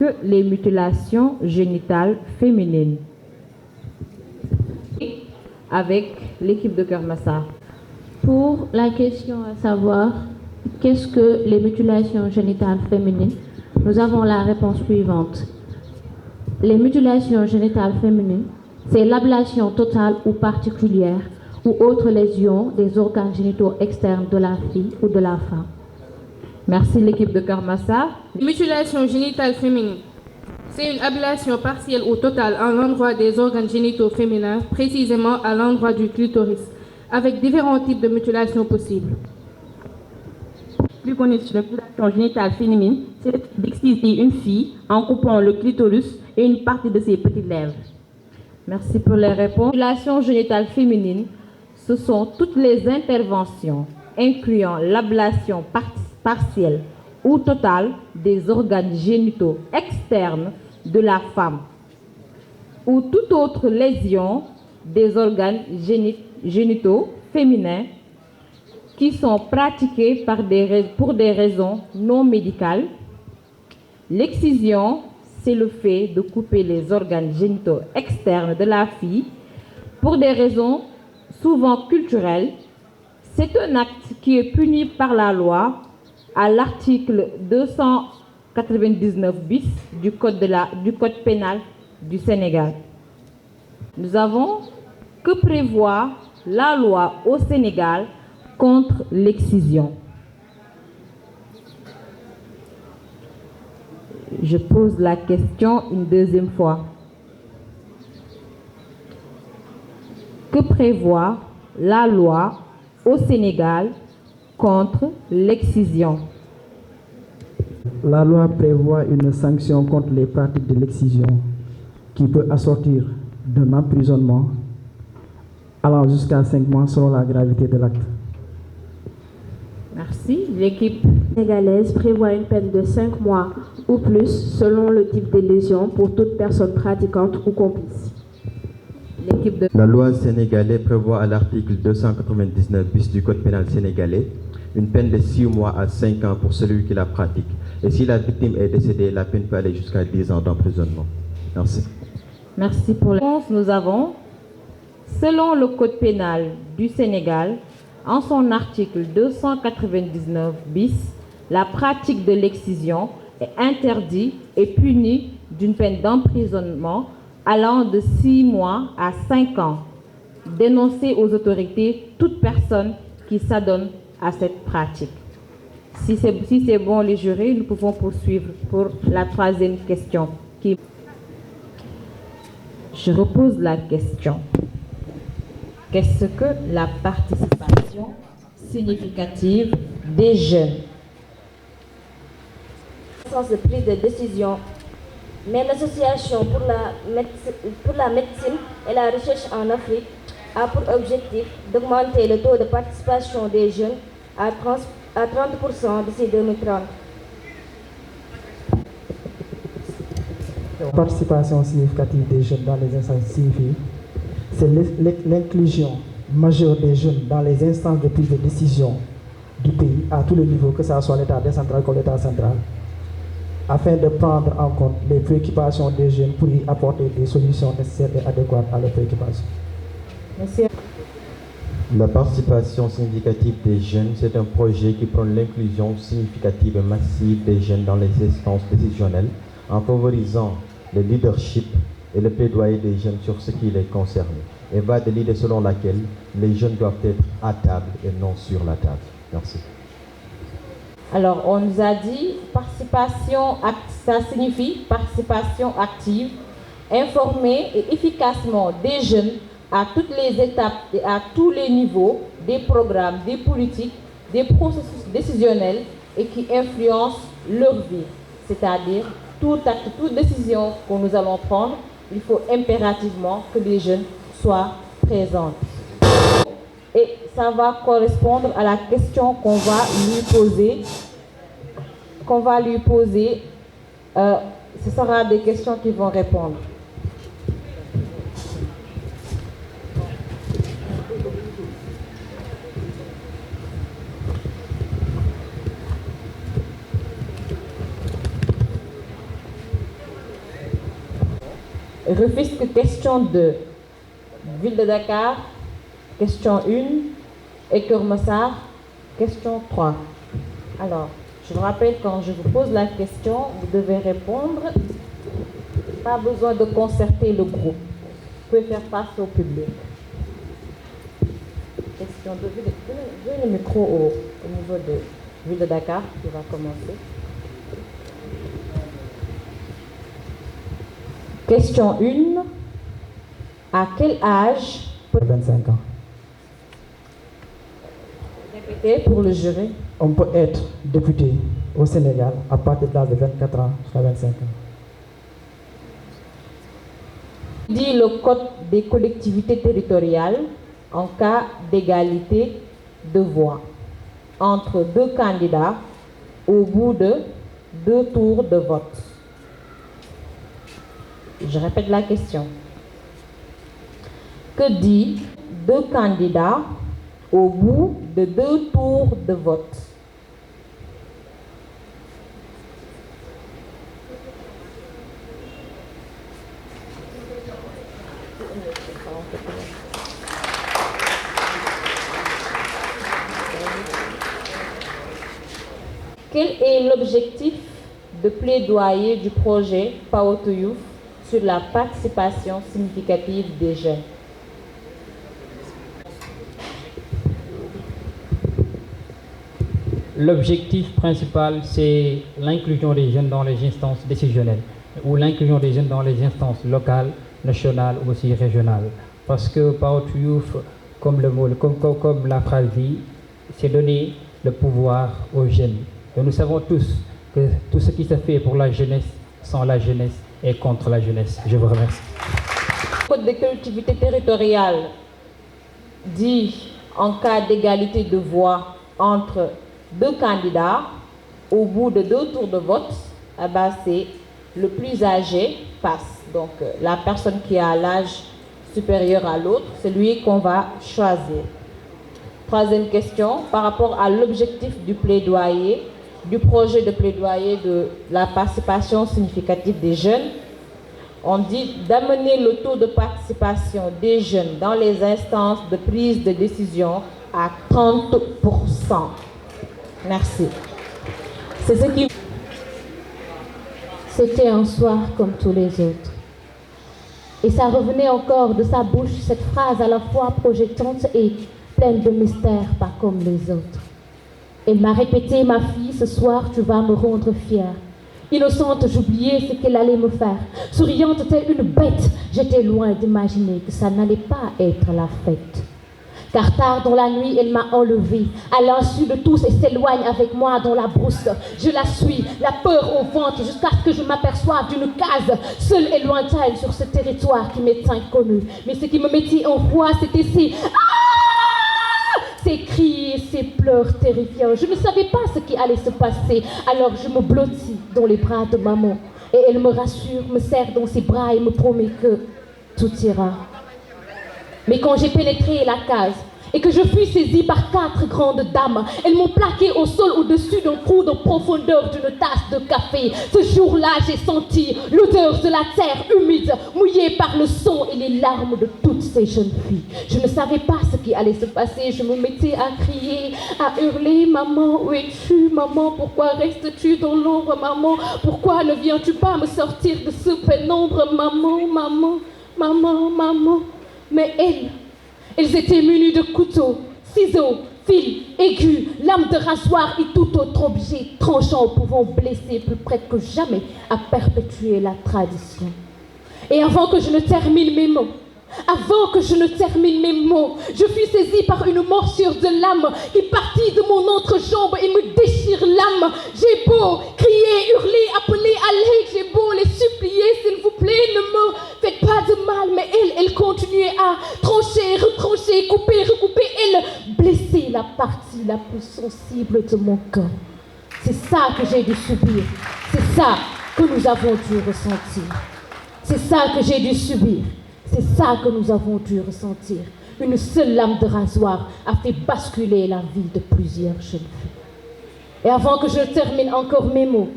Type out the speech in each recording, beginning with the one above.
que les mutilations génitales féminines? Avec l'équipe de Keur Massar. Pour la question à savoir qu'est-ce que les mutilations génitales féminines, nous avons la réponse suivante. Les mutilations génitales féminines, c'est l'ablation totale ou particulière ou autre lésion des organes génitaux externes de la fille ou de la femme. Merci l'équipe de Keur Massar. Mutilation génitale féminine. C'est une ablation partielle ou totale à l'endroit des organes génitaux féminins, précisément à l'endroit du clitoris, avec différents types de mutilations possibles. Plus connue sur la mutilation génitale féminine, c'est d'exciser une fille en coupant le clitoris et une partie de ses petites lèvres. Merci pour les réponses. Mutilation génitale féminine, ce sont toutes les interventions incluant l'ablation partielle ou totale des organes génitaux externes de la femme ou toute autre lésion des organes génitaux féminins qui sont pratiquées pour des raisons non médicales. L'excision, c'est le fait de couper les organes génitaux externes de la fille pour des raisons souvent culturelles. C'est un acte qui est puni par la loi à l'article 299 bis du code pénal du Sénégal. Nous avons que prévoit la loi au Sénégal contre l'excision. Je pose la question une deuxième fois. Que prévoit la loi au Sénégal contre l'excision? La loi prévoit une sanction contre les pratiques de l'excision qui peut assortir d'un emprisonnement allant jusqu'à 5 mois selon la gravité de l'acte. Merci. L'équipe sénégalaise prévoit une peine de 5 mois ou plus selon le type de lésion pour toute personne pratiquante ou complice. La loi sénégalaise prévoit à l'article 299 bis du code pénal sénégalais une peine de 6 mois à 5 ans pour celui qui la pratique. Et si la victime est décédée, la peine peut aller jusqu'à 10 ans d'emprisonnement. Merci. Merci pour la réponse. Nous avons, selon le code pénal du Sénégal, en son article 299 bis, la pratique de l'excision est interdite et punie d'une peine d'emprisonnement allant de 6 mois à 5 ans. Dénoncer aux autorités toute personne qui s'adonne à cette pratique. Si c'est bon les jurés, nous pouvons poursuivre pour la troisième question. Je repose la question. Qu'est-ce que la participation significative des jeunes? Sens de prise de décision, mais l'association pour la médecine et la recherche en Afrique a pour objectif d'augmenter le taux de participation des jeunes à 30% d'ici 2030. La participation significative des jeunes dans les instances civiles, c'est l'inclusion majeure des jeunes dans les instances de prise de décision du pays à tous les niveaux, que ce soit l'État décentral comme l'État central, afin de prendre en compte les préoccupations des jeunes pour y apporter des solutions nécessaires et adéquates à leurs préoccupations. Merci. La participation significative des jeunes, c'est un projet qui prône l'inclusion significative et massive des jeunes dans les instances décisionnelles en favorisant le leadership et le plaidoyer des jeunes sur ce qui les concerne et va de l'idée selon laquelle les jeunes doivent être à table et non sur la table. Merci. Alors, on nous a dit participation, ça signifie participation active, informer et efficacement des jeunes à toutes les étapes et à tous les niveaux des programmes, des politiques, des processus décisionnels et qui influencent leur vie. C'est-à-dire, tout acte, toute décision que nous allons prendre, il faut impérativement que les jeunes soient présents. Et ça va correspondre à la question qu'on va lui poser. Ce sera des questions qui vont répondre. Rufisque, question 2. Ville de Dakar, question 1. Et Keur Massar, question 3. Alors, je vous rappelle, quand je vous pose la question, vous devez répondre. Pas besoin de concerter le groupe. Vous pouvez faire face au public. Question 2. J'ai le micro au niveau de Ville de Dakar qui va commencer. Question 1. À quel âge 25 ans. Répétez pour le jury. On peut être député au Sénégal à partir de l'âge de 24 ans jusqu'à 25 ans. Dit le code des collectivités territoriales en cas d'égalité de voix entre deux candidats au bout de 2 tours de vote. Je répète la question. Que dit 2 candidats au bout de 2 tours de vote? Quel est l'objectif de plaidoyer du projet Power to Youth sur la participation significative des jeunes? L'objectif principal, c'est l'inclusion des jeunes dans les instances décisionnelles ou l'inclusion des jeunes dans les instances locales, nationales ou aussi régionales. Parce que Power to Youth, comme la phrase dit, c'est donner le pouvoir aux jeunes. Et nous savons tous que tout ce qui se fait pour la jeunesse, sans la jeunesse, est contre la jeunesse. Je vous remercie. Le code des collectivités territoriales dit en cas d'égalité de voix entre 2 candidats au bout de 2 tours de vote, c'est le plus âgé passe. Donc la personne qui a l'âge supérieur à l'autre, c'est lui qu'on va choisir. Troisième question, par rapport à l'objectif du plaidoyer, du projet de plaidoyer de la participation significative des jeunes, on dit d'amener le taux de participation des jeunes dans les instances de prise de décision à 30%. Merci. C'est ce qui... C'était un soir comme tous les autres. Et ça revenait encore de sa bouche, cette phrase à la fois projetante et pleine de mystère, pas comme les autres. Elle m'a répété, ma fille, ce soir tu vas me rendre fière. Innocente, j'oubliais ce qu'elle allait me faire. Souriante telle une bête, j'étais loin d'imaginer que ça n'allait pas être la fête. Car tard dans la nuit, elle m'a enlevée. À l'insu de tous, elle s'éloigne avec moi dans la brousse. Je la suis, la peur au ventre, jusqu'à ce que je m'aperçoive d'une case, seule et lointaine sur ce territoire qui m'est inconnu. Mais ce qui me mettait en froid, c'était ces cris et ces pleurs terrifiants. Je ne savais pas ce qui allait se passer, alors je me blottis dans les bras de maman. Et elle me rassure, me serre dans ses bras et me promet que tout ira. Mais quand j'ai pénétré la case et que je fus saisie par 4 grandes dames, elles m'ont plaqué au sol au-dessus d'un trou de profondeur d'une tasse de café. Ce jour-là, j'ai senti l'odeur de la terre humide, mouillée par le sang et les larmes de toutes ces jeunes filles. Je ne savais pas ce qui allait se passer. Je me mettais à crier, à hurler. Maman, où es-tu? Maman, pourquoi restes-tu dans l'ombre? Maman, pourquoi ne viens-tu pas me sortir de ce pénombre? Maman, maman, maman, maman. Mais elles étaient munies de couteaux, ciseaux, fils, aigus, lames de rasoir et tout autre objet tranchant pouvant blesser plus près que jamais à perpétuer la tradition. Et avant que je ne termine mes mots, je fus saisie par une morsure de lame qui partit de mon entrejambe et me déchire l'âme. J'ai beau crier, hurler, appeler à l'aide, j'ai beau les supplier, s'il vous plaît, ne me faites pas de mal. Mais elle continuait à trancher, retrancher, couper, recouper. Elle blessait la partie la plus sensible de mon cœur. C'est ça que j'ai dû subir. C'est ça que nous avons dû ressentir. C'est ça que j'ai dû subir. C'est ça que nous avons dû ressentir. Une seule lame de rasoir a fait basculer la vie de plusieurs jeunes filles. Et avant que je termine encore mes mots,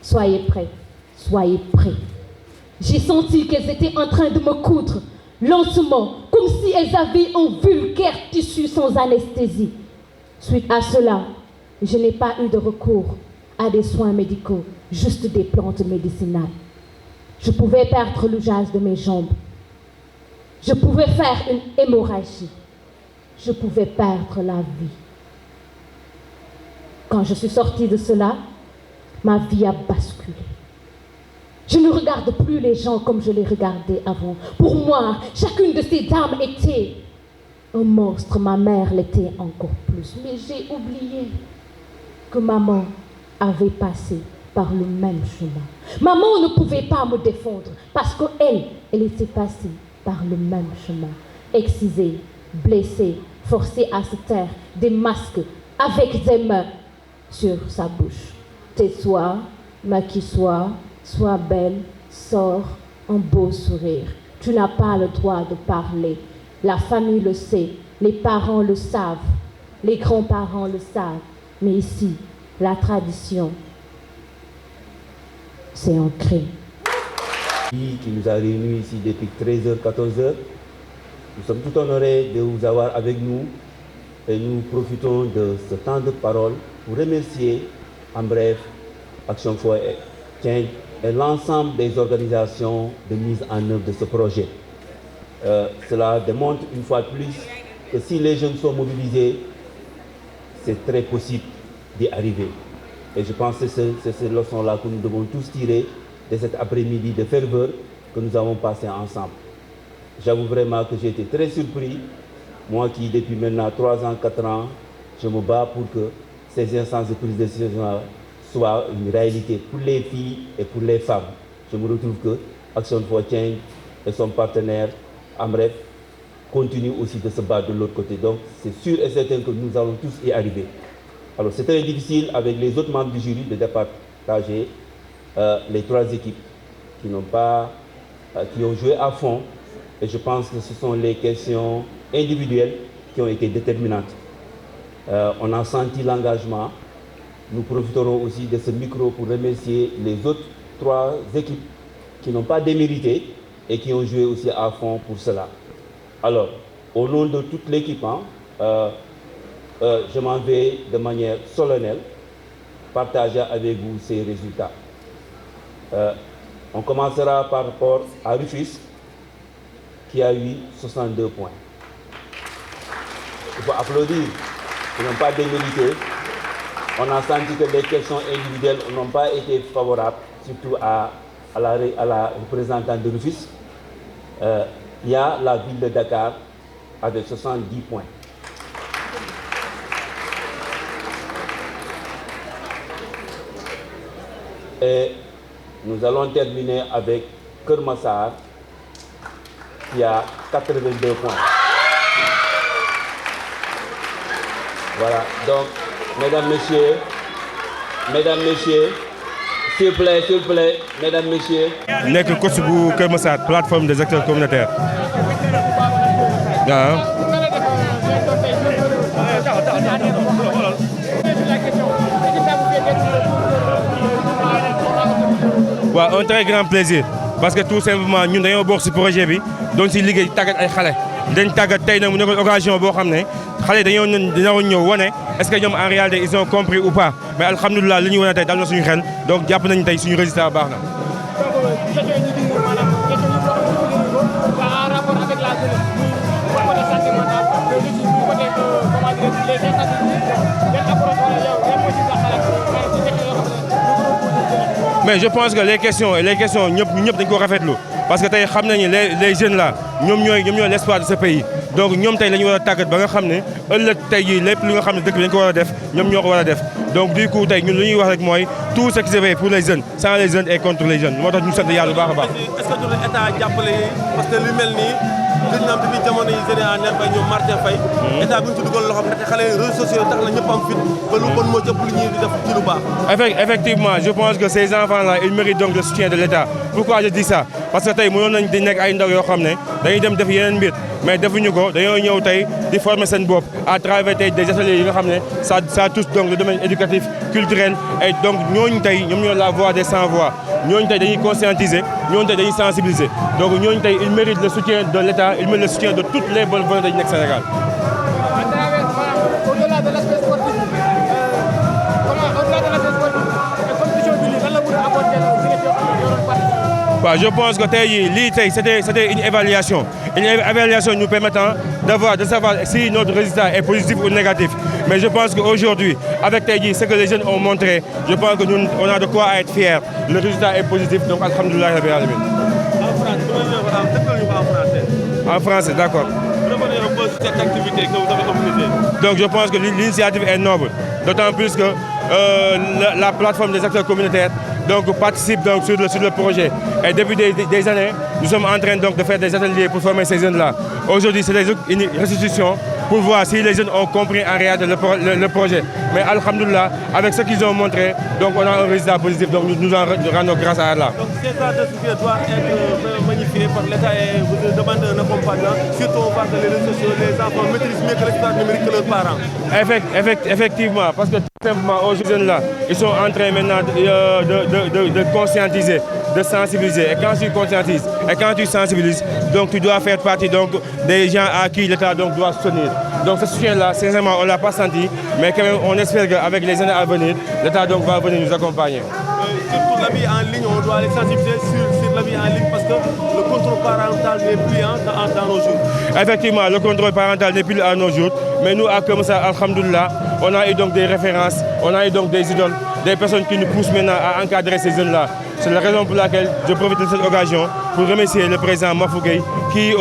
soyez prêts, soyez prêts. J'ai senti qu'elles étaient en train de me coudre lentement, comme si elles avaient un vulgaire tissu sans anesthésie. Suite à cela, je n'ai pas eu de recours à des soins médicaux, juste des plantes médicinales. Je pouvais perdre l'usage de mes jambes. Je pouvais faire une hémorragie. Je pouvais perdre la vie. Quand je suis sortie de cela, ma vie a basculé. Je ne regarde plus les gens comme je les regardais avant. Pour moi, chacune de ces dames était un monstre. Ma mère l'était encore plus. Mais j'ai oublié que maman avait passé par le même chemin. Maman ne pouvait pas me défendre parce qu'elle était passée par le même chemin. Excisée, blessée, forcée à se taire, des masques avec des mains sur sa bouche. Tais-toi, maquille-toi, sois belle, sors un beau sourire. Tu n'as pas le droit de parler. La famille le sait, les parents le savent, les grands-parents le savent. Mais ici, la tradition, c'est ancré. Qui nous a réunis ici depuis 13h, 14h. Nous sommes tout honorés de vous avoir avec nous et nous profitons de ce temps de parole pour remercier, en bref, Action for Change et l'ensemble des organisations de mise en œuvre de ce projet. Cela démontre une fois de plus que si les jeunes sont mobilisés, c'est très possible d'y arriver. Et je pense que c'est cette leçon-là que nous devons tous tirer de cet après-midi de ferveur que nous avons passé ensemble. J'avoue vraiment que j'ai été très surpris, moi qui depuis maintenant 3 ans, 4 ans, je me bats pour que ces instances de prise de décision soient une réalité pour les filles et pour les femmes. Je me retrouve que Action for Change et son partenaire, Amref, continuent aussi de se battre de l'autre côté. Donc c'est sûr et certain que nous allons tous y arriver. Alors c'est très difficile avec les autres membres du jury de départager les 3 équipes qui ont joué à fond. Et je pense que ce sont les questions individuelles qui ont été déterminantes. On a senti l'engagement. Nous profiterons aussi de ce micro pour remercier les autres 3 équipes qui n'ont pas démérité et qui ont joué aussi à fond pour cela. Alors, au nom de toute l'équipe, je m'en vais de manière solennelle partager avec vous ces résultats. On commencera par rapport à Rufus, qui a eu 62 points. Il faut applaudir, ils n'ont pas démérité. On a senti que les questions individuelles n'ont pas été favorables, surtout à la représentante de Rufus. Il y a la ville de Dakar avec 70 points. Et nous allons terminer avec Kermassar qui a 82 points. Voilà, donc, mesdames, messieurs, s'il vous plaît, mesdames, messieurs. Nekk coach bu Kër Massar, plateforme des acteurs communautaires. waaw un très grand plaisir parce que tout simplement ñun dañoo bokk ci projet bi doon ci liggéey tàggat ay xale dañ tàggat tey nag mu nekkoon occasion boo xam ne xale dañoo ñëw wane est-ce que ñoom en réalité ils ont compris ou pas mais alhamdulilah li ñu wane tey dal na suñu xel donc jàpp nañu tey suñu résultat baax na. Mais je pense que les questions ñëpp dañ ko rafetlu parce que tey xam nañu les jeunes là ñoom ñooy l'espoir de ce pays donc ñoom tey la ñu war a tàggat ba nga xam ne ëllëg tey jii lépp li nga xam ne dëkk bi dañ ko war a def ñoom ñoo ko war a def donc du coup tey ñun lu ñuy wax rek mooy tout ce qui se fait pour les jeunes sans les jeunes et contre les jeunes moo tax ñu sant yàlla bu baax a baax. est-ce que du état jàppale parce que lu mel nii gëj na am depuis jamono yi Général Faye ñoom Martin Faye état bi ñu ci dugal loxoom ndaxte xale réseaux sociaux tax na ñëpp am fit ba lu bon moo ci ëpp lu ñuy di def ci lu baax. Effectivement je pense que ces enfants là ils méritent donc le soutien de l'état pourquoi je dis ça parce que tey mënoon nañ di nekk ay ndaw yoo xam ne dañuy dem def yeneen mbir mais defuñu ko dañoo ñëw tey di former seen bopp à travers tey des ateliers yi nga xam ne ça touche donc le domaine éducatif culturel et donc ñooñu tey ñoom ñoo la voix des sans voix ñooñu tey dañuy conscientiser ñooñu tey dañuy sensibiliser donc ñooñu tey ils méritent le soutien de l'État ils méritent le soutien de toutes les bonnes volontés yi nekk Sénégal. Au-delà de l'aspect sportif, au-delà de l'aspect sportif, la compétition bi lan la mën a apporter la je pense que c'était une évaluation nous permettant de savoir si notre résultat est positif ou négatif. Mais je pense qu'aujourd'hui, avec ce que les jeunes ont montré, je pense que nous on a de quoi être fiers. Le résultat est positif, donc alhamdoulilah rabbil alamin. En français, d'accord. Cette activité que vous avez organisée. Donc je pense que l'initiative est noble, d'autant plus que la plateforme des acteurs communautaires participe donc sur le projet. Et depuis des années, nous sommes en train donc de faire des ateliers pour former ces jeunes-là. Aujourd'hui, c'est une restitution pour voir si les jeunes ont compris en réalité le projet. Mais alhamdoulilah, avec ce qu'ils ont montré, donc on a un résultat positif, donc nous en rendons grâce à Allah. Donc cet état de soutien doit être magnifié par l'État et vous demandez un accompagnement, surtout au bas de les réseaux sociaux, les enfants maîtrisent mieux que l'espace numérique que leurs parents. Effectivement, parce que tout simplement, aux jeunes-là, ils sont en train maintenant de conscientiser, de sensibiliser. Et quand tu conscientises et quand tu sensibilises, donc tu dois faire partie donc, des gens à qui l'État doit soutenir. Donc ce soutien-là, sincèrement, on ne l'a pas senti, mais quand même, on espère qu'avec les années à venir, l'État va venir nous accompagner. Surtout la vie en ligne, on doit les sensibiliser sur la vie en ligne parce que le contrôle parental n'est plus dans nos jours. Effectivement, le contrôle parental n'est plus à nos jours, mais nous, à comme ça, alhamdoulilah, on a eu donc des références, on a eu donc des idoles, des personnes qui nous poussent maintenant à encadrer ces jeunes-là. C'est la raison pour laquelle je profite de cette occasion pour remercier le président Mafougueye, qui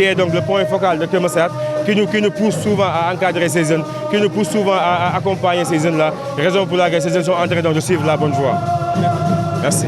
est donc le point focal de Kermassat, qui nous pousse souvent à encadrer ces jeunes, qui nous pousse souvent à accompagner ces jeunes-là. Raison pour laquelle ces jeunes sont en train de suivre la bonne voie. Merci.